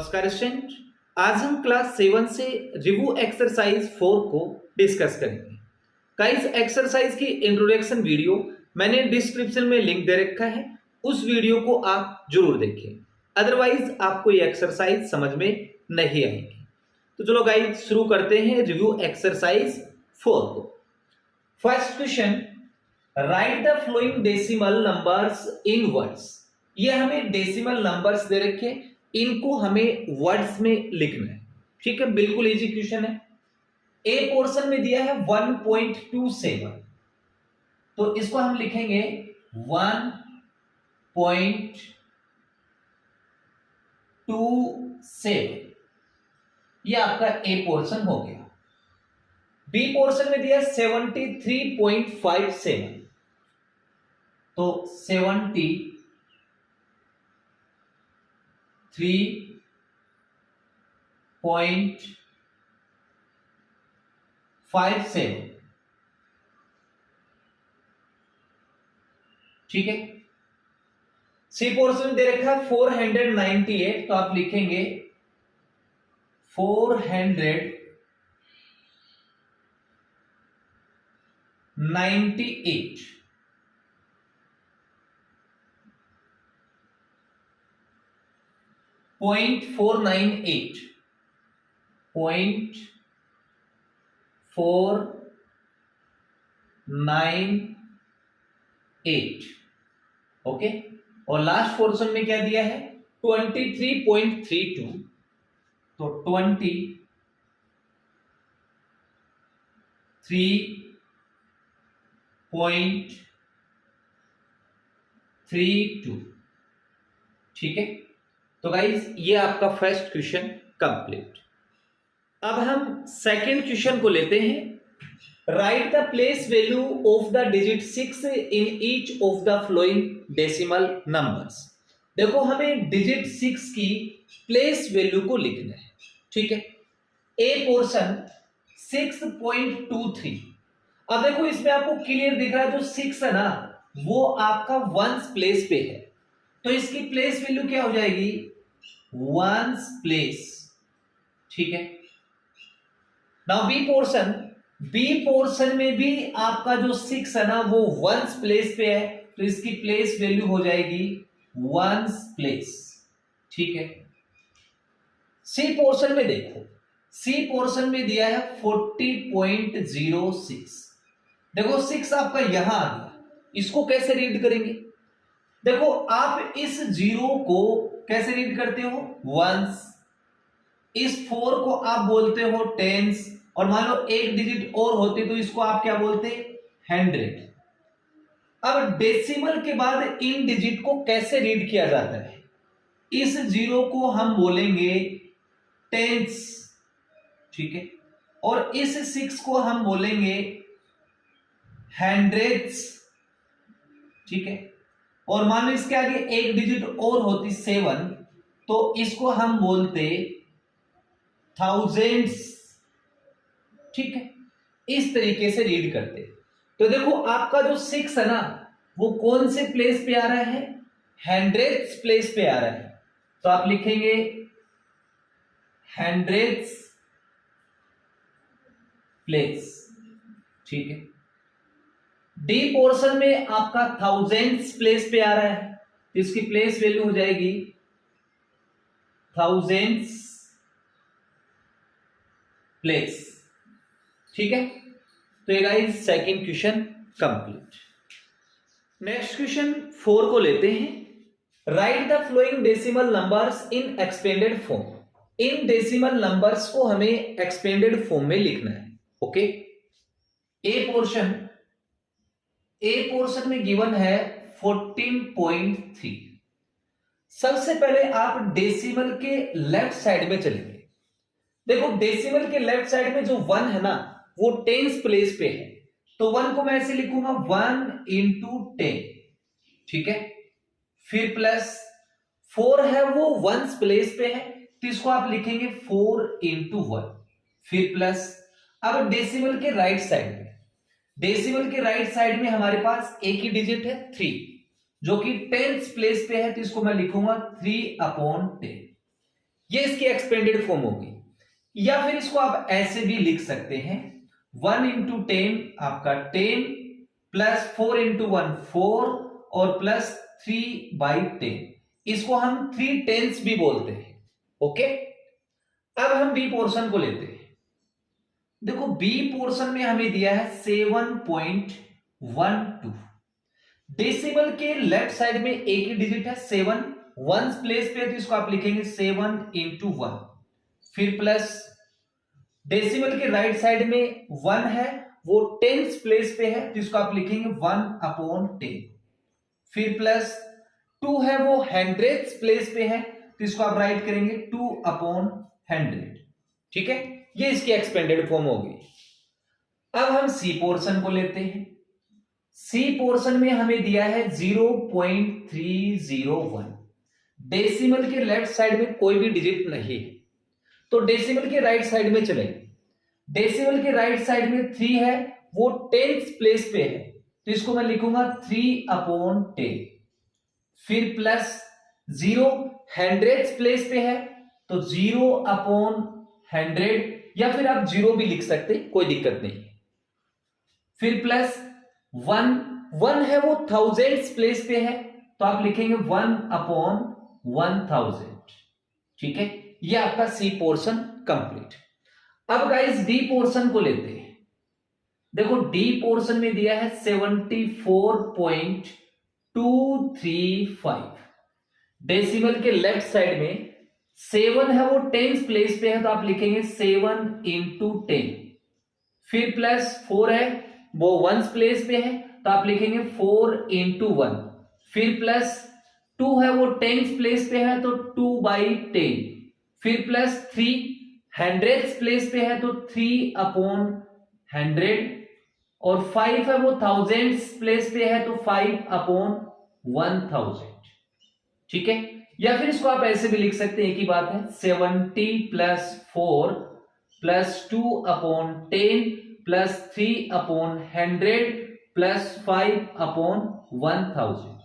नमस्कार स्टूडेंट। आज हम क्लास 7 से रिव्यू एक्सरसाइज 4 को डिस्कस करेंगे। गाइस, एक्सरसाइज की इंट्रोडक्शन वीडियो मैंने डिस्क्रिप्शन में लिंक दे रखा है, उस वीडियो को आप जरूर देखें, अदरवाइज आपको ये एक्सरसाइज समझ में नहीं आएगी। तो चलो गाइस शुरू करते हैं रिव्यू एक्सरसाइज 4 को। First question, right the following decimal numbers in words. ये हमें डेसिमल नंबर्स दे रखे, इनको हमें वर्ड्स में लिखना है। ठीक है, बिल्कुल इजी क्वेश्चन है। ए पोर्शन में दिया है 1.27, तो इसको हम लिखेंगे 1.27। ये आपका ए पोर्शन हो गया। बी पोर्शन में दिया 73.57, तो 73.57। ठीक है। सी पोर्शन में दे रखा है 498, तो आप लिखेंगे 498। .498 .498। ओके, और लास्ट पोर्शन में क्या दिया है 23.32, तो 23.32। ठीक है, तो गाइज ये आपका फर्स्ट क्वेश्चन कंप्लीट। अब हम सेकंड क्वेश्चन को लेते हैं। Right the place value of the digit 6 in each of the following decimal numbers. देखो, हमें डिजिट 6 की प्लेस वैल्यू को लिखना है। ठीक है, ए पोर्शन 6.23। अब देखो, इसमें आपको क्लियर दिख रहा है, जो 6 है ना वो आपका वंस प्लेस पे है, तो इसकी प्लेस वैल्यू क्या हो जाएगी, वंस प्लेस। ठीक है। नाउ बी पोर्शन में भी आपका जो 6 है ना वो वंस प्लेस पे है, तो इसकी प्लेस वैल्यू हो जाएगी वंस प्लेस। ठीक है। सी पोर्शन में देखो, सी पोर्शन में दिया है 40.06। देखो 6 आपका यहां आ गया, इसको कैसे रीड करेंगे। देखो, आप इस 0 को कैसे रीड करते हो, वंस। इस 4 को आप बोलते हो टेंस, और मान लो एक डिजिट और होती तो इसको आप क्या बोलते, 100। अब डेसिमल के बाद इन डिजिट को कैसे रीड किया जाता है, इस 0 को हम बोलेंगे टेंस। ठीक है, और इस 6 को हम बोलेंगे हंड्रेड्स। ठीक है, और मान लो इसके आगे एक डिजिट और होती 7, तो इसको हम बोलते थाउजेंड्स। ठीक है, इस तरीके से रीड करते। तो देखो, आपका जो 6 है ना वो कौन से प्लेस पे आ रहा है, हंड्रेड्स प्लेस पे आ रहा है, तो आप लिखेंगे हंड्रेड्स प्लेस। ठीक है। डी पोर्शन में आपका थाउजेंड्स प्लेस पे आ रहा है, तो इसकी प्लेस वैल्यू हो जाएगी थाउजेंड्स प्लेस। ठीक है, तो ये guys second question complete. Next question 4 को लेते हैं। Right the following decimal numbers in expanded form. In decimal numbers को हमें एक्सपेंडेड फॉर्म में लिखना है। ओके, ए पोर्शन में गिवन है 14.3। सबसे पहले आप डेसिमल के लेफ्ट साइड में चलेंगे। देखो, डेसिमल के लेफ्ट साइड में जो 1 है ना वो टेंस प्लेस पे है, तो 1 को मैं ऐसे लिखूंगा 1 into 10। ठीक है, फिर प्लस 4 है वो वंस प्लेस पे है, तो इसको आप लिखेंगे 4 into 1, फिर प्लस। अब डेसिमल के राइट साइड में हमारे पास एक ही डिजिट है 3, जो कि टेंस प्लेस पे है, तो इसको मैं लिखूंगा 3/10। ये इसकी एक्सपेंडेड फॉर्म होगी। या फिर इसको आप ऐसे भी लिख सकते हैं 1 इंटू 10 आपका 10 प्लस 4 इंटू 1 4 और प्लस 3/10, इसको हम 3/10 भी बोलते हैं। ओके, अब हम बी पोर्शन को लेते हैं। देखो बी पोर्शन में हमें दिया है 7.12। डेसिमल के लेफ्ट साइड में एक ही डिजिट है 7, वंस प्लेस पे है तो इसको आप लिखेंगे 7 इंटू 1, फिर प्लस डेसिमल के राइट साइड में 1 है, वो टेंस प्लेस पे है तो इसको आप लिखेंगे 1/10, फिर प्लस 2 है वो हंड्रेड्स प्लेस पे है तो इसको आप राइट करेंगे 2/100। ठीक है, ये इसकी एक्सपेंडेड फॉर्म होगी। अब हम सी पोर्शन को लेते हैं। सी पोर्शन में हमें दिया है 0.301। डेसिमल के लेफ्ट साइड में कोई भी डिजिट नहीं है तो डेसिमल के राइट साइड में चलेंगे। डेसिमल के राइट साइड में 3 है, वो टेंथ प्लेस पे है तो इसको मैं लिखूंगा 3/10, फिर प्लस 0 हंड्रेड्स प्लेस पे है तो 0/100, या फिर आप 0 भी लिख सकते, कोई दिक्कत नहीं है। फिर प्लस 1 है वो थाउजेंड्स प्लेस पे है तो आप लिखेंगे 1/1000। ठीक है, ये आपका सी पोर्शन कंप्लीट। अब गाइस डी पोर्शन को लेते हैं। देखो डी पोर्शन में दिया है 74.235। डेसिमल के लेफ्ट साइड में 7 है वो टेंस प्लेस पे है तो आप लिखेंगे 7 इंटू 10, फिर प्लस 4 है वो वंस प्लेस पे है तो आप लिखेंगे 4 इंटू 1, फिर प्लस 2 है वो टेंस प्लेस पे है तो 2/10, फिर प्लस 3 हंड्रेड्स प्लेस पे है तो 3/100, और 5 है वो थाउजेंड्स प्लेस पे है तो 5/1000। ठीक है, या फिर इसको आप ऐसे भी लिख सकते हैं, एक ही बात है 70 plus 4 plus 2/10 plus 3/100 plus 5/1000।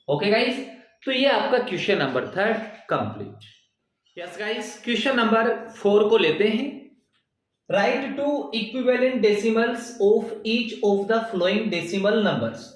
Okay guys, तो ये आपका क्वेश्चन नंबर 3 कंप्लीट। यस गाइस, क्वेश्चन नंबर 4 को लेते हैं। Write to equivalent decimals of each of the following decimal numbers.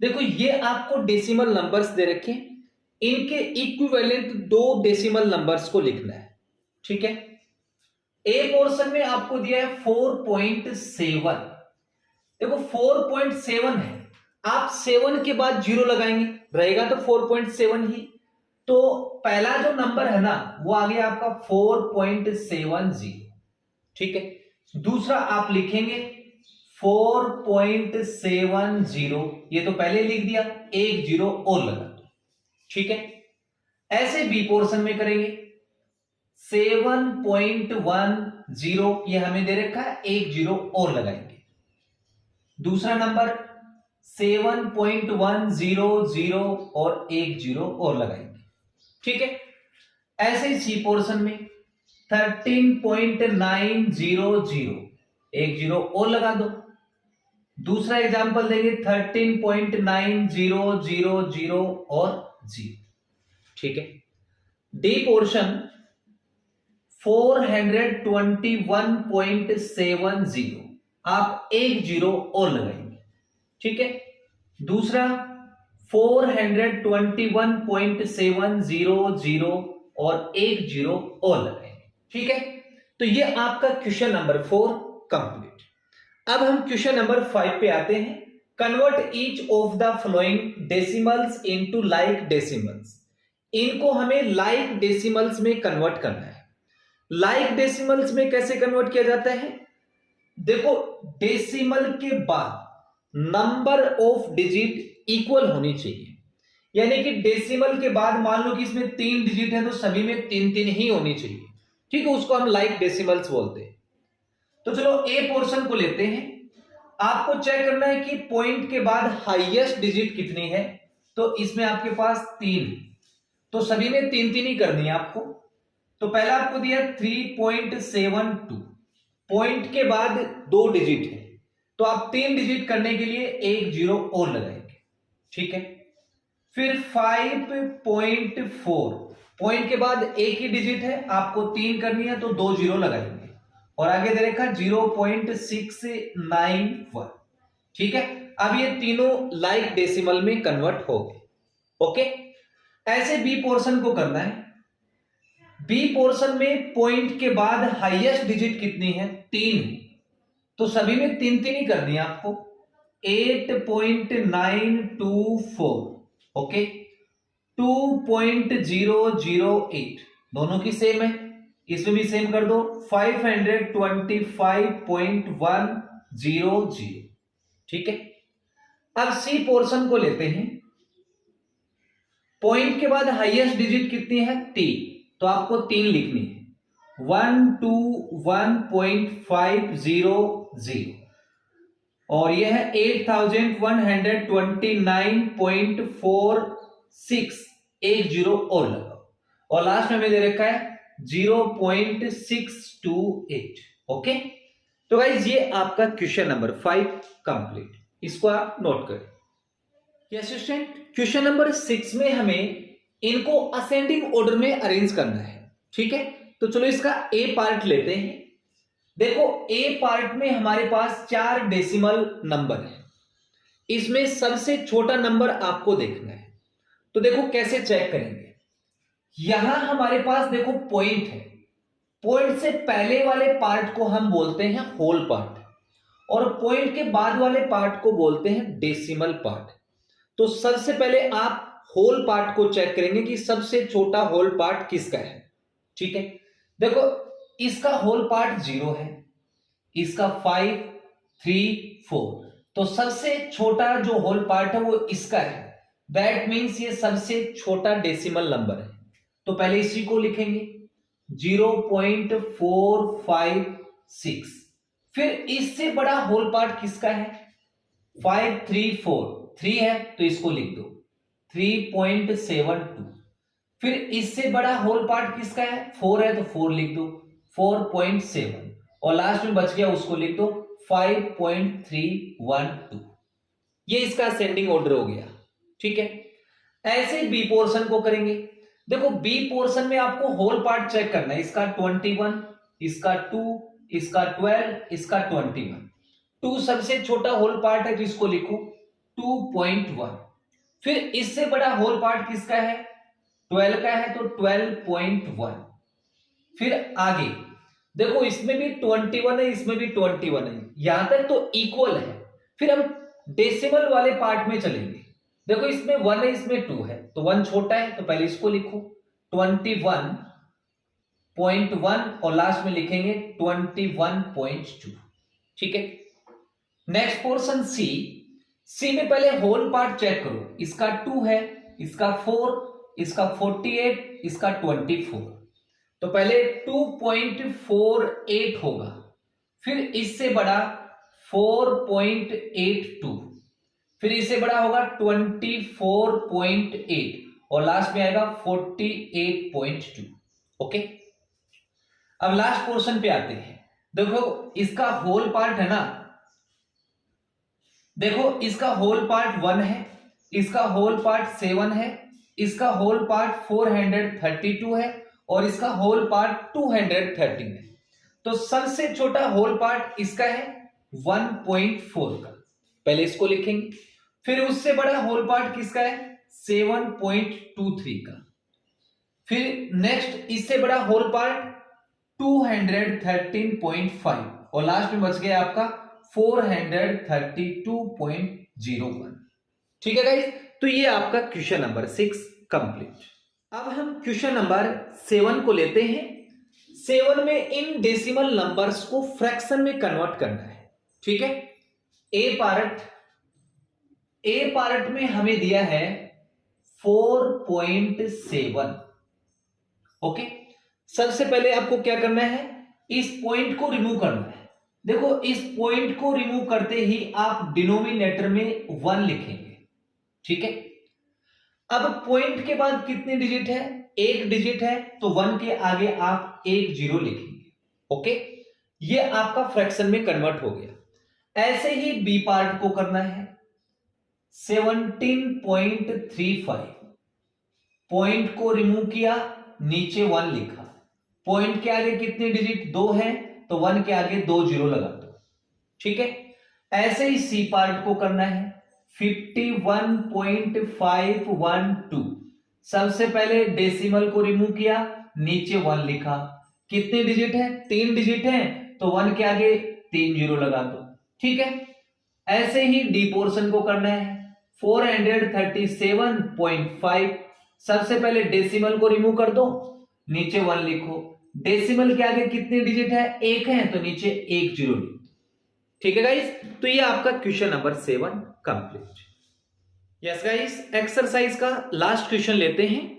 देखो ये आपको डेसिमल नंबर्स दे रखे, इनके इक्विवेलेंट 2 डेसिमल नंबर्स को लिखना है। ठीक है, ए पोर्शन में आपको दिया है 4.7। देखो 4.7 है, आप 7 के बाद 0 लगाएंगे, रहेगा तो 4.7 ही। तो पहला जो नंबर है ना वो आ गया आपका 4.70। ठीक है, दूसरा आप लिखेंगे 4.70, ये तो पहले लिख दिया, एक 0 और लगा दो। ठीक है, ऐसे बी पोर्शन में करेंगे 7.10, ये हमें दे रखा है, एक 0 और लगाएंगे। दूसरा नंबर 7.100 और एक 0 और लगाएंगे। ठीक है, ऐसे ही सी पोर्शन में 13.900, एक 0 और लगा दो। दूसरा एग्जांपल देंगे 13.9000 और 0। ठीक है, डी पोर्शन 421.70, आप एक 0 और लगाएंगे। ठीक है, दूसरा 421.700 और एक 0 और लगाएंगे। ठीक है, तो ये आपका क्वेश्चन नंबर 4 कंप्लीट। अब हम क्वेश्चन नंबर 5 पे आते हैं। Convert each of the flowing decimals into like decimals. इनको हमें लाइक डेसिमल्स में कन्वर्ट करना है। लाइक डेसिमल्स में कैसे कन्वर्ट किया जाता है? देखो डेसिमल के बाद नंबर ऑफ डिजिट इक्वल होनी चाहिए, यानी कि डेसिमल के बाद मान लो कि इसमें 3 डिजिट है तो सभी में 3 ही होनी चाहिए। ठीक है, उसको हम लाइक डेसिमल्स बोलते हैं। तो चलो ए पोर्शन को लेते हैं। आपको चेक करना है कि पॉइंट के बाद हाईएस्ट डिजिट कितनी है, तो इसमें आपके पास 3, तो सभी में 3 ही करनी है आपको। तो पहला आपको दिया 3.72, पॉइंट के बाद 2 डिजिट है तो आप 3 डिजिट करने के लिए एक 0 और लगाएंगे। ठीक है, फिर 5.4, पॉइंट के बाद एक ही डिजिट है, आपको 3 करनी है तो 2 जीरो लगाएंगे और आगे दे रखा 0.691। ठीक है, अब ये तीनों लाइक डेसिमल में कन्वर्ट हो गए। ओके, ऐसे बी पोर्शन को करना है। बी पोर्शन में पॉइंट के बाद हाईएस्ट डिजिट कितनी है? 3 है, तो सभी में 3 ही करनी है आपको। 8.924। ओके, 2.008 दोनों की सेम है, इसमें भी सेम कर दो। 525.100। ठीक है, अब सी पोर्शन को लेते हैं। पॉइंट के बाद हाईएस्ट डिजिट कितनी है? 3, तो आपको 3 लिखनी है। 121.500 और यह है 8129.46। एक जीरो और लगाओ और लास्ट में दे रखा है 0.628। ओके, तो गाइज ये आपका क्वेश्चन नंबर 5 कंप्लीट, इसको आप नोट करें। असिस्टेंट क्वेश्चन नंबर 6 में हमें इनको असेंडिंग ऑर्डर में अरेंज करना है। ठीक है, तो चलो इसका ए पार्ट लेते हैं। देखो ए पार्ट में हमारे पास 4 डेसिमल नंबर है, इसमें सबसे छोटा नंबर आपको देखना है। तो देखो कैसे चेक करेंगे। यहां हमारे पास देखो पॉइंट है, पॉइंट से पहले वाले पार्ट को हम बोलते हैं होल पार्ट और पॉइंट के बाद वाले पार्ट को बोलते हैं डेसिमल पार्ट। तो सबसे पहले आप होल पार्ट को चेक करेंगे कि सबसे छोटा होल पार्ट किसका है। ठीक है, देखो इसका होल पार्ट 0 है, इसका 5, 3, 4, तो सबसे छोटा जो होल पार्ट है वो इसका है। दैट मीन्स ये सबसे छोटा डेसिमल नंबर है, तो पहले इसी को लिखेंगे 0.456। फिर इससे बड़ा होल पार्ट किसका है? 5, 3, 4, 3 है तो इसको लिख दो 3.72। फिर इससे बड़ा होल पार्ट किसका है? 4 है तो 4 लिख दो 4.7 और लास्ट में बच गया उसको लिख दो 5.312। ये इसका असेंडिंग ऑर्डर हो गया। ठीक है, ऐसे बी पोर्शन को करेंगे। देखो बी पोर्शन में आपको होल पार्ट चेक करना है, इसका 21, इसका 2, इसका 12, इसका 21। 2 सबसे छोटा होल पार्ट है तो इसको लिखो 2.1। फिर इससे बड़ा होल पार्ट किसका है? 12 का है तो 12.1। फिर आगे देखो इसमें भी 21 है, इसमें भी 21 है, यहां तक तो इक्वल है। फिर हम डेसिमल वाले पार्ट में चलेंगे। देखो इसमें 1 है, इसमें 2 है, तो 1 छोटा है तो पहले इसको लिखो 21.1 और लास्ट में लिखेंगे 21.2। ठीक है, नेक्स्ट पोर्शन सी। सी में पहले होल पार्ट चेक करो, इसका 2 है, इसका 4, इसका 48, इसका 24। तो पहले 2.48 होगा, फिर इससे बड़ा 4.82, फिर इससे बड़ा होगा 24.8 और लास्ट में आएगा 48.2। ओके, अब लास्ट पोर्शन पे आते हैं। देखो इसका होल पार्ट है ना, देखो इसका होल पार्ट 1 है, इसका होल पार्ट 7 है, इसका होल पार्ट 432 है और इसका होल पार्ट 213 है। तो सबसे छोटा होल पार्ट इसका है 1.4 का, पहले इसको लिखेंगे। फिर उससे बड़ा होल पार्ट किसका है? 7.23 का। फिर नेक्स्ट इससे बड़ा होल पार्ट 213.5 और लास्ट में बच गया आपका 432.01। ठीक है गाइस, तो ये आपका क्वेश्चन नंबर 6 कंप्लीट। अब हम क्वेश्चन नंबर 7 को लेते हैं। 7 में इन डेसिमल नंबर्स को फ्रैक्शन में कन्वर्ट करना है। ठीक है, ए पार्ट में हमें दिया है 4.7। ओके, सबसे पहले आपको क्या करना है? इस पॉइंट को रिमूव करना है। देखो इस पॉइंट को रिमूव करते ही आप डिनोमिनेटर में 1 लिखेंगे। ठीक है, अब पॉइंट के बाद कितने डिजिट है? 1 डिजिट है, तो 1 के आगे आप 1 0 लिखेंगे। ओके, ये आपका फ्रैक्शन में कन्वर्ट हो गया। ऐसे ही बी पार्ट को करना है। 17.35 पॉइंट को रिमूव किया, नीचे 1 लिखा, पॉइंट के आगे कितनी डिजिट 2 है तो 1 के आगे 2 जीरो लगा दो, ठीक है। ऐसे ही सी पार्ट को करना है 51.512। सबसे पहले डेसिमल को रिमूव किया, नीचे 1 लिखा, कितनी डिजिट है 3 डिजिट है तो 1 के आगे 3 जीरो लगा दो, ठीक है। ऐसे ही डी पोर्शन को करना है 437.5। सबसे पहले डेसिमल को रिमूव कर दो, नीचे 1 लिखो, डेसिमल के आगे कितनी डिजिट है 1 है तो नीचे 1 जीरो लिखो, ठीक है गाइस। तो ये आपका question number 7 complete. Yes guys, exercise का लास्ट क्वेश्चन लेते हैं।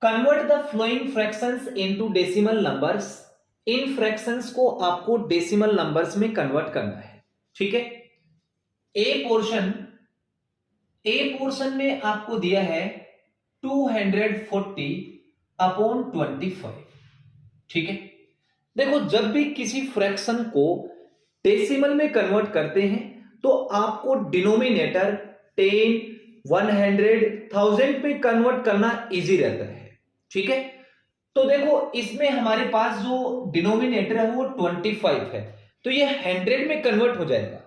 Convert the flowing fractions into decimal numbers. In fractions को आपको डेसिमल नंबर्स में कन्वर्ट करना है, ठीक है। ए पोर्शन में आपको दिया है 240/25, ठीक है। देखो, जब भी किसी फ्रैक्शन को डेसिमल में कन्वर्ट करते हैं तो आपको डिनोमिनेटर 10, 100, 1000 पे कन्वर्ट करना इजी रहता है, ठीक है। तो देखो, इसमें हमारे पास जो डिनोमिनेटर है वो 25 है, तो ये 100 में कन्वर्ट हो जाएगा।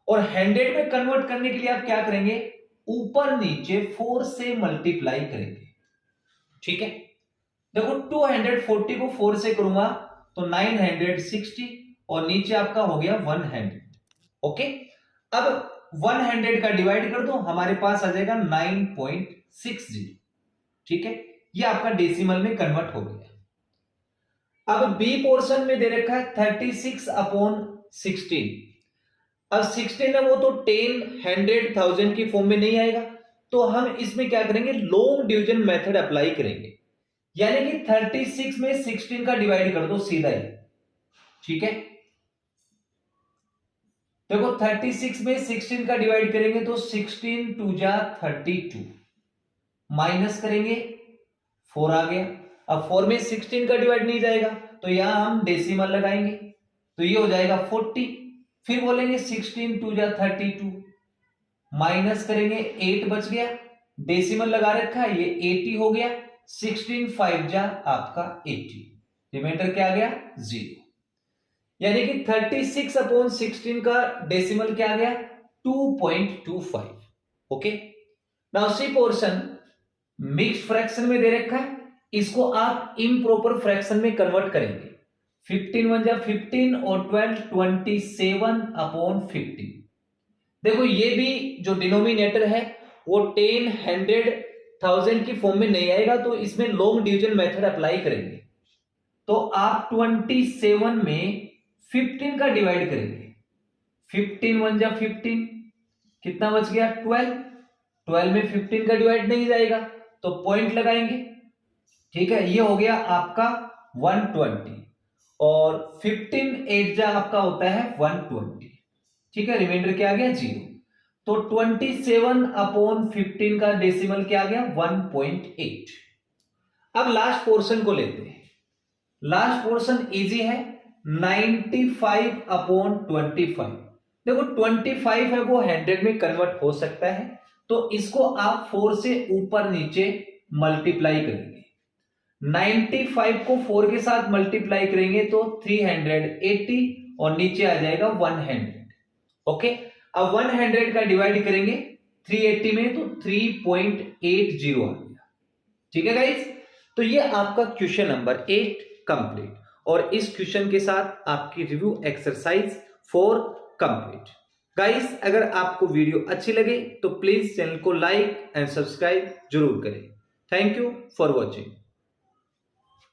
और 100 में कन्वर्ट करने के लिए आप क्या करेंगे, ऊपर नीचे 4 से मल्टीप्लाई करेंगे, ठीक है। देखो, 240 को 4 से करूंगा तो 960 और नीचे आपका हो गया 100, ओके। अब 100 का डिवाइड कर दो, हमारे पास आ जाएगा 9.60, ठीक है। ये आपका डेसिमल में कन्वर्ट हो गया। अब बी पोर्शन में दे रखा है 36/16। अब 16 है वो तो 10, 100, 1000 की फॉर्म में नहीं आएगा, तो हम इसमें क्या करेंगे, लॉन्ग डिवीजन मेथड अप्लाई करेंगे। यानी कि 36 में 16 का डिवाइड कर दो सीधा ही, ठीक है। देखो, 36 में 16 का डिवाइड करेंगे तो 16 2 जा 32, माइनस करेंगे 4 आ गया। अब 4 में 16 का डिवाइड नहीं जाएगा तो यहां हम डेसिमल लगाएंगे, तो ये हो जाएगा 40। फिर बोलेंगे 16 2 जा 32, माइनस करेंगे 8 बच गया, डेसिमल लगा रखा है ये 80 हो गया। 16 5 जा आपका 80, रिमाइंडर क्या आ गया 0। यानी कि 36/16 का डेसिमल क्या आ गया 2.25, okay. Now C portion mixed fraction में दे रखा है, इसको आप इम्प्रॉपर फ्रैक्शन में कन्वर्ट करेंगे। 15 1 जा 15 और 12 27/15। देखो, ये भी जो डिनोमिनेटर है वो 10, 100, 1000 की फॉर्म में नहीं आएगा, तो इसमें लॉन्ग डिवीजन मेथड अप्लाई करेंगे। तो आप 27 में 15 का डिवाइड करेंगे, 15 1 जा 15, कितना बच गया 12। 12 में 15 का डिवाइड नहीं जाएगा तो पॉइंट लगाएंगे, ठीक है। ये हो गया आपका 120 और 15 8 जा आपका होता है 120, ठीक है। रिमाइंडर क्या आ गया 0। तो 27/15 का डेसिमल क्या आ गया 1.8। अब लास्ट पोर्शन को लेते हैं। लास्ट पोर्शन इजी है, 95/25। देखो, 25 है वो 100 में कन्वर्ट हो सकता है, तो इसको आप 4 से ऊपर नीचे मल्टीप्लाई करेंगे। 95 को 4 के साथ मल्टीप्लाई करेंगे तो 380 और नीचे आ जाएगा 100, ओके। अब 100 का डिवाइड करेंगे 380 में तो 3.80 आ गया, ठीक है गाइस। तो ये आपका क्वेश्चन नंबर 8 कंप्लीट, और इस क्वेश्चन के साथ आपकी रिव्यू एक्सरसाइज 4 कंप्लीट। गाइस, अगर आपको वीडियो अच्छी लगे तो प्लीज चैनल को लाइक एंड सब्सक्राइब जरूर करें। Thank you for watching.